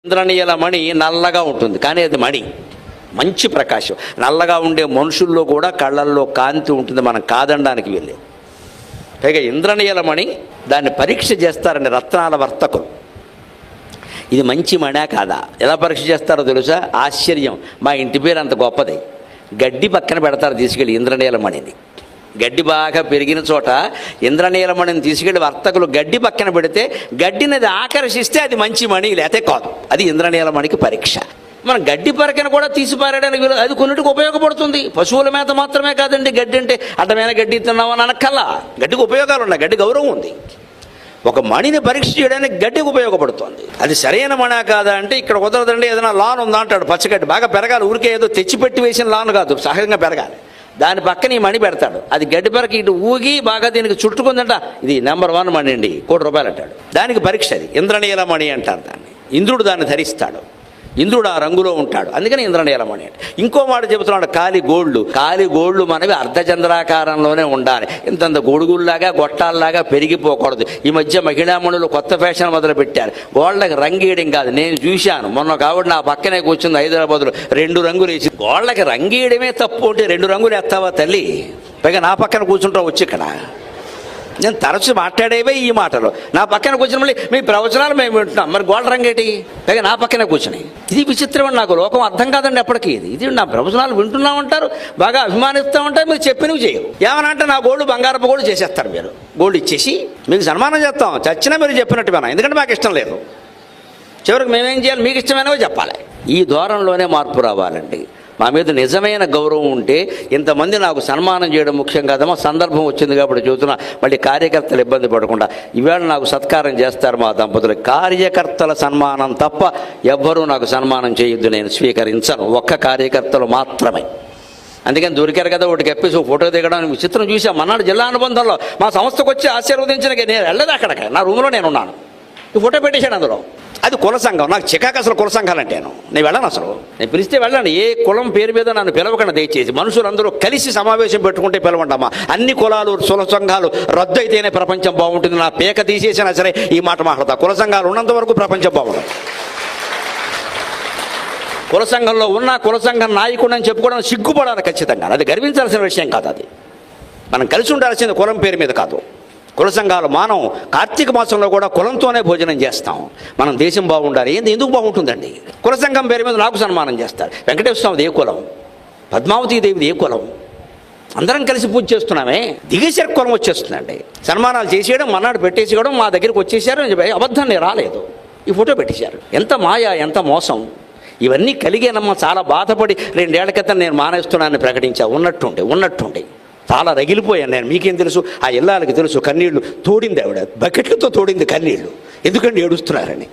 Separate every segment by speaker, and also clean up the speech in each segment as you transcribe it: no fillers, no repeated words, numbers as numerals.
Speaker 1: ఇంద్రనీల మణి నల్లగా ఉంటుంది, కానీ అది మణి, మంచి ప్రకాశం. నల్లగా ఉండే మనుషుల్లో కూడా కళ్ళల్లో కాంతి ఉంటుంది, మనం కాదనడానికి వెళ్ళే. పైగా ఇంద్రనీల మణి దాన్ని పరీక్ష చేస్తారండి రత్నాల వర్తకులు. ఇది మంచి మణా కాదా? ఎలా పరీక్ష చేస్తారో తెలుసా? ఆశ్చర్యం. మా ఇంటి పేరు అంత గొప్పది. గడ్డి పక్కన పెడతారు తీసుకెళ్ళి ఇంద్రనీల మణిని. గడ్డి బాగా పెరిగిన చోట ఇంద్రనీలమణిని తీసుకెళ్ళి వర్తకులు గడ్డి పక్కన పెడితే గడ్డిని అది ఆకర్షిస్తే అది మంచి మణి, లేతే కాదు. అది ఇంద్రనీలమణికి పరీక్ష. మనం గడ్డి పరకను కూడా తీసిపారడానికి అది కొన్నిటికి ఉపయోగపడుతుంది. పశువుల మేత మాత్రమే కాదండి గడ్డి అంటే. అడ్డమైన గడ్డి తిన్నామని అనక్కల్లా. గడ్డికి ఉపయోగాలు ఉన్నాయి, గడ్డి గౌరవం ఉంది. ఒక మణిని పరీక్ష చేయడానికి గడ్డికి ఉపయోగపడుతుంది. అది సరైన మణా కాదా అంటే ఇక్కడ కుదరదండి, ఏదైనా లాన్ ఉందా అంటాడు. పచ్చగడ్డి బాగా పెరగాలి, ఊరికే ఏదో తెచ్చిపెట్టి వేసిన లాన్ కాదు, సహజంగా పెరగాలి. దాని పక్కన ఈ మణి పెడతాడు. అది గడ్డి పరకి ఇటు ఊగి బాగా దీనికి చుట్టుకుందంట. ఇది నెంబర్ 1 మణి అండి, ₹1,00,000 అంటాడు. దానికి పరీక్ష అది. ఇంద్రనీల మణి అంటారు దాన్ని. ఇంద్రుడు దాన్ని ధరిస్తాడు. ఇంద్రుడు ఆ రంగులో ఉంటాడు, అందుకని ఇంద్రనీల మణి అంటే. ఇంకో మాట చెబుతున్నాడు, కాలి గోళ్ళు మనవి అర్ధచంద్రాకారంలోనే ఉండాలి. ఇంతంత గొడుగుల్లాగా గొట్టాల్లాగా పెరిగిపోకూడదు. ఈ మధ్య మహిళామణులు కొత్త ఫ్యాషన్ మొదలు పెట్టారు. గోళ్ళకి రంగేయడం కాదు. నేను చూశాను మొన్న కాబట్టి నా పక్కనే కూర్చుంది హైదరాబాద్లో 2 రంగులు వేసి. గోళ్ళకి రంగేయడమే తప్పు అంటే 2 రంగులు వేస్తావా తల్లి? పైగా నా పక్కన కూర్చుంటావు వచ్చి ఇక్కడ. నేను తరచు మాట్లాడేవే ఈ మాటలు. నా పక్కన కూర్చుని మళ్ళీ మీ ప్రవచనాలు మేము వింటున్నాం, మరి గోల్డ్ రంగేటి? పైగా నా పక్కనే కూర్చుని. ఇది విచిత్రం అండి, నాకు లోకం అర్థం కాదండి ఎప్పటికీ. ఇది నా ప్రవచనాలు వింటున్నామంటారు, బాగా అభిమానిస్తామంటారు, మీరు చెప్పినవి చేయరు. ఏమనంటే నా గోల్డ్ బంగారపు గోల్డ్ చేసేస్తారు. మీరు గోల్డ్ ఇచ్చేసి మీకు సన్మానం చేస్తాం, చచ్చినా మీరు చెప్పినట్టు వినా, ఎందుకంటే మాకు ఇష్టం లేదు. చివరికి మేమేం చేయాలి? మీకు ఇష్టమైనవో చెప్పాలి. ఈ ధోరణిలోనే మార్పు రావాలండి. మా మీద నిజమైన గౌరవం ఉంటే ఇంతమంది నాకు సన్మానం చేయడం ముఖ్యం కాదమ్మా, సందర్భం వచ్చింది కాబట్టి చూస్తున్నా. మళ్ళీ కార్యకర్తలు ఇబ్బంది పడకుండా ఈవేళ నాకు సత్కారం చేస్తారు మా దంపతులు. కార్యకర్తల సన్మానం తప్ప ఎవ్వరూ నాకు సన్మానం చేయొద్దు, నేను స్వీకరించను. ఒక్క కార్యకర్తలు మాత్రమే. అందుకని దొరికారు కదా ఒకటి కప్పేసి ఫోటో దిగడానికి విచిత్రం చూసాం. మన్నాడు జిల్లా అనుబంధంలో మా సంస్థకు వచ్చి ఆశీర్వదించిన నేను వెళ్ళదు అక్కడికి, నా రూమ్లో నేను ఉన్నాను. ఈ ఫోటో పెట్టేశాడు అందులో. అది కుల సంఘం. నాకు చికాకు అసలు కుల సంఘాలంటేను. నేను వెళ్ళను అసలు. నేను పిలిస్తే వెళ్ళండి. ఏ కులం పేరు మీద నన్ను పిలవకుండా దయచేసి. మనుషులందరూ కలిసి సమావేశం పెట్టుకుంటే పిలవండమ్మా. అన్ని కులాలు కుల సంఘాలు రద్దు అయితేనే ప్రపంచం బాగుంటుంది. నా పేక తీసేసినా సరే ఈ మాట మాట్లాడతా. కుల సంఘాలు ఉన్నంత వరకు ప్రపంచం బాగుంటుంది. కుల సంఘంలో ఉన్న కుల సంఘం నాయకుడు అని చెప్పుకోవడానికి సిగ్గుపడాలి ఖచ్చితంగా. అది గర్వించాల్సిన విషయం కాదు. అది మనం కలిసి ఉండాల్సింది కులం పేరు మీద కాదు. కుల సంఘాలు మానం. కార్తీక మాసంలో కూడా కులంతోనే భోజనం చేస్తాం. మనం దేశం బాగుండాలి. ఎందుకు బాగుంటుందండి? కుల సంఘం పేరు మీద నాకు సన్మానం చేస్తారు. వెంకటేశ్వర స్వామిది ఏ కులం? పద్మావతీ దేవిది ఏ కులం? అందరం కలిసి పూజ చేస్తున్నామే. దిగేసరి కులం వచ్చేస్తుందండి. సన్మానాలు చేసేయడం, మన్నాడు పెట్టేసేయడం, మా దగ్గరికి వచ్చేసారు అని చెప్పి అబద్ధం నేను రాలేదు, ఈ ఫోటో పెట్టేశారు. ఎంత మాయ, ఎంత మోసం. ఇవన్నీ కలిగేనమ్మా. చాలా బాధపడి 2 ఏళ్ల క్రితం నేను మానేస్తున్నానని ప్రకటించా. ఉన్నట్టుండి చాలా రగిలిపోయాను నేను. మీకేం తెలుసు? ఆ ఇల్లాలకి తెలుసు. కన్నీళ్లు తోడింది ఆవిడ, బకెట్లతో తోడింది కన్నీళ్లు. ఎందుకంటే ఏడుస్తున్నారని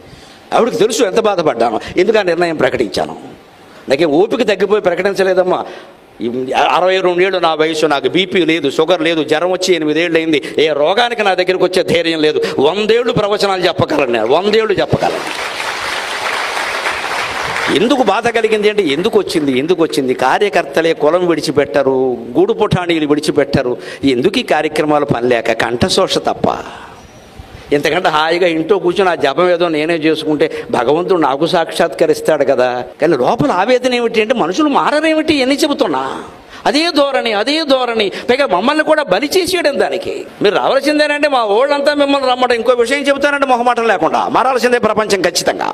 Speaker 1: ఆవిడకి తెలుసు ఎంత బాధపడ్డాను. ఎందుకు ఆ నిర్ణయం ప్రకటించాను? నాకేం ఓపిక తగ్గిపోయి ప్రకటించలేదమ్మా. 62 ఏళ్ళు నా వయసు. నాకు బీపీ లేదు, షుగర్ లేదు, జ్వరం వచ్చి 8 ఏళ్ళు అయింది. ఏ రోగానికి నా దగ్గరికి వచ్చే ధైర్యం లేదు. 100 ఏళ్ళు ప్రవచనాలు చెప్పగలను నేను, 100 ఏళ్ళు చెప్పగలను. ఎందుకు బాధ కలిగింది అంటే ఎందుకు వచ్చింది? కార్యకర్తలే కులం విడిచిపెట్టరు, గూడు పుఠాణీలు విడిచిపెట్టరు. ఎందుకు ఈ కార్యక్రమాలు పనిలేక? కంఠశోష తప్ప. ఎంతకంటే హాయిగా ఇంట్లో కూర్చొని ఆ జపం ఏదో నేనే చేసుకుంటే భగవంతుడు నాకు సాక్షాత్కరిస్తాడు కదా. కానీ లోపల ఆవేదన ఏమిటి అంటే మనుషులు మారరేమిటి ఎన్ని చెబుతున్నా అదే ధోరణి. పైగా మమ్మల్ని కూడా బలి చేసేయడం దానికి. మీరు రావాల్సిందేనంటే మా ఓళ్ళంతా మిమ్మల్ని రమ్మడం. ఇంకో విషయం చెబుతానంటే మొహమాటం లేకుండా మారాల్సిందే ప్రపంచం ఖచ్చితంగా.